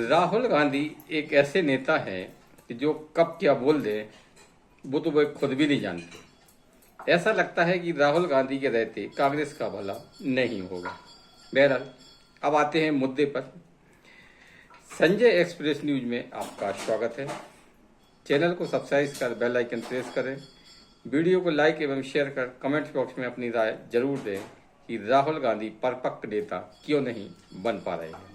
राहुल गांधी एक ऐसे नेता हैं कि जो कब क्या बोल दे वो तो वो खुद भी नहीं जानते। ऐसा लगता है कि राहुल गांधी के रहते कांग्रेस का भला नहीं होगा। बहरहाल अब आते हैं मुद्दे पर। संजय एक्सप्रेस न्यूज में आपका स्वागत है। चैनल को सब्सक्राइब कर बेल आइकन प्रेस करें। वीडियो को लाइक एवं शेयर कर कमेंट बॉक्स में अपनी राय जरूर दें कि राहुल गांधी परिपक्व नेता क्यों नहीं बन पा रहे हैं।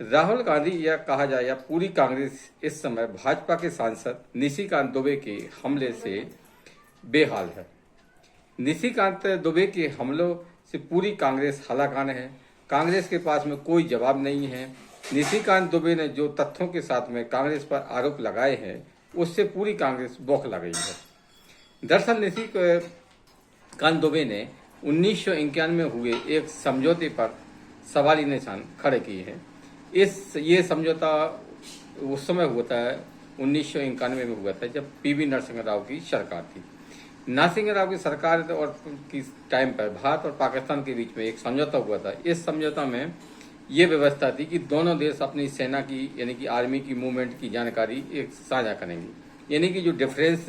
राहुल गांधी या कहा जाए या पूरी कांग्रेस इस समय भाजपा के सांसद निशिकांत दुबे के हमले से बेहाल है। निशिकांत दुबे के हमलों से पूरी कांग्रेस हलाकान है। कांग्रेस के पास में कोई जवाब नहीं है। निशिकांत दुबे ने जो तथ्यों के साथ में कांग्रेस पर आरोप लगाए हैं उससे पूरी कांग्रेस बौखला गई है। दरअसल निशिकांत दुबे ने 1991 में हुए एक समझौते पर सवाली निशान खड़े किए हैं। ये समझौता उस समय हुआ था 1991 में हुआ था जब पीवी नरसिंह राव की सरकार थी। नरसिंह राव की सरकार और की टाइम पर भारत और पाकिस्तान के बीच में एक समझौता हुआ था। इस समझौता में ये व्यवस्था थी कि दोनों देश अपनी सेना की यानी कि आर्मी की मूवमेंट की जानकारी एक साझा करेंगे। यानी कि जो डिफरेंस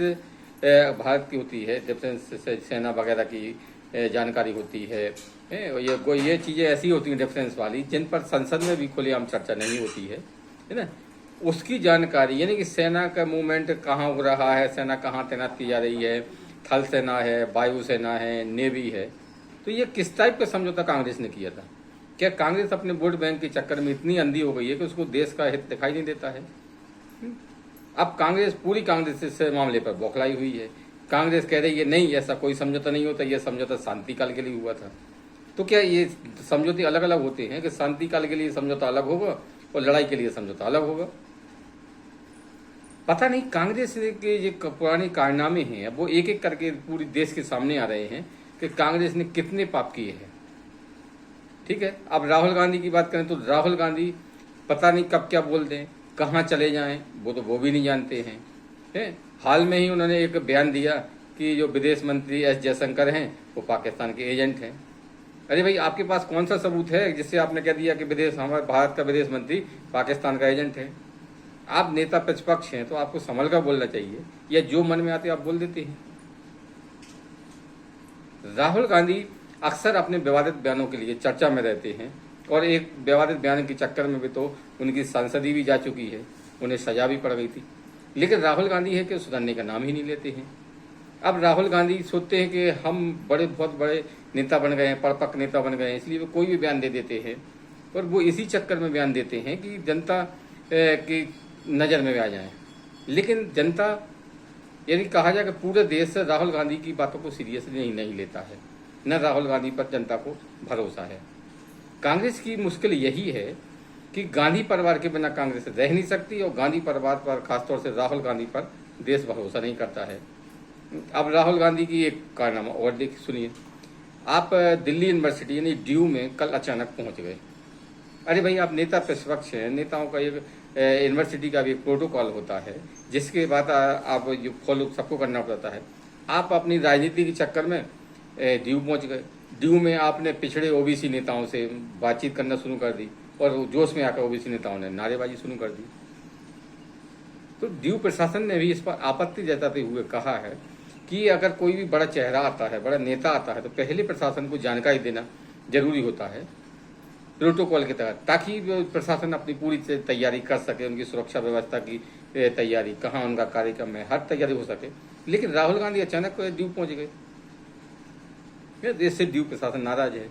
भारत की होती है, डिफरेंस सेना वगैरह की जानकारी होती है, ये चीज़ें ऐसी होती हैं डिफरेंस वाली जिन पर संसद में भी खुलेआम चर्चा नहीं होती है ना। उसकी जानकारी यानी कि सेना का मूवमेंट कहाँ हो रहा है, सेना कहाँ तैनात की जा रही है, थल सेना है, वायु सेना है, नेवी है। तो ये किस टाइप का समझौता कांग्रेस ने किया था? क्या कांग्रेस अपने वोट बैंक के चक्कर में इतनी अंधी हो गई है कि उसको देश का हित दिखाई नहीं देता है? अब कांग्रेस पूरी कांग्रेस इस मामले पर बौखलाई हुई है। कांग्रेस कह रही है नहीं, ऐसा कोई समझौता नहीं होता, यह समझौता शांति काल के लिए हुआ था। तो क्या ये समझौते अलग अलग होते हैं कि शांति काल के लिए समझौता अलग होगा और लड़ाई के लिए समझौता अलग होगा? पता नहीं कांग्रेस के जो पुराने कारनामे हैं वो एक एक करके पूरी देश के सामने आ रहे हैं कि कांग्रेस ने कितने पाप किए हैं। ठीक है, अब राहुल गांधी की बात करें तो राहुल गांधी पता नहीं कब क्या बोल दें, कहाँ चले जाएं, वो भी नहीं जानते हैं। हाल में ही उन्होंने एक बयान दिया कि जो विदेश मंत्री एस जयशंकर हैं वो पाकिस्तान के एजेंट हैं। अरे भाई, आपके पास कौन सा सबूत है जिससे आपने कह दिया कि हमारे भारत का विदेश मंत्री पाकिस्तान का एजेंट है? आप नेता प्रतिपक्ष हैं तो आपको संभल कर बोलना चाहिए, या जो मन में आते आप बोल देते हैं। राहुल गांधी अक्सर अपने विवादित बयानों के लिए चर्चा में रहते हैं और एक विवादित बयान के चक्कर में भी तो उनकी सांसदी भी जा चुकी है, उन्हें सजा भी पड़ गई थी। लेकिन राहुल गांधी है कि सुधरने का नाम ही नहीं लेते हैं। अब राहुल गांधी सोचते हैं कि हम बहुत बड़े नेता बन गए हैं, परिपक्व नेता बन गए हैं, इसलिए वो कोई भी बयान दे देते हैं और वो इसी चक्कर में बयान देते हैं कि जनता की नज़र में भी आ जाए। लेकिन जनता यदि कहा जाए कि पूरे देश राहुल गांधी की बातों को सीरियसली नहीं लेता है, न राहुल गांधी पर जनता को भरोसा है। कांग्रेस की मुश्किल यही है कि गांधी परिवार के बिना कांग्रेस रह नहीं सकती और गांधी परिवार पर खासतौर से राहुल गांधी पर देश भरोसा नहीं करता है। अब राहुल गांधी की एक कारनामा और देख सुनिए। आप दिल्ली यूनिवर्सिटी यानी ड्यू में कल अचानक पहुंच गए। अरे भाई, आप नेता प्रतिपक्ष हैं, नेताओं का एक यूनिवर्सिटी का भी एक प्रोटोकॉल होता है जिसके बाद आप जो फॉलो सबको करना पड़ता है। आप अपनी राजनीति के चक्कर में ड्यू पहुंच गए। ड्यू में आपने पिछड़े ओबीसी नेताओं से बातचीत करना शुरू कर दी और जोश में आकर ओबीसी नेताओं ने नारेबाजी शुरू कर दी। तो ड्यू प्रशासन ने भी इस पर आपत्ति जताते हुए कहा है कि अगर कोई भी बड़ा चेहरा आता है, बड़ा नेता आता है, तो पहले प्रशासन को जानकारी देना जरूरी होता है प्रोटोकॉल के तहत, ताकि प्रशासन अपनी पूरी तैयारी कर सके, उनकी सुरक्षा व्यवस्था की तैयारी, कहाँ उनका कार्यक्रम है, हर तैयारी हो सके। लेकिन राहुल गांधी अचानक ड्यू पहुंच गए। इससे ड्यू प्रशासन नाराज है।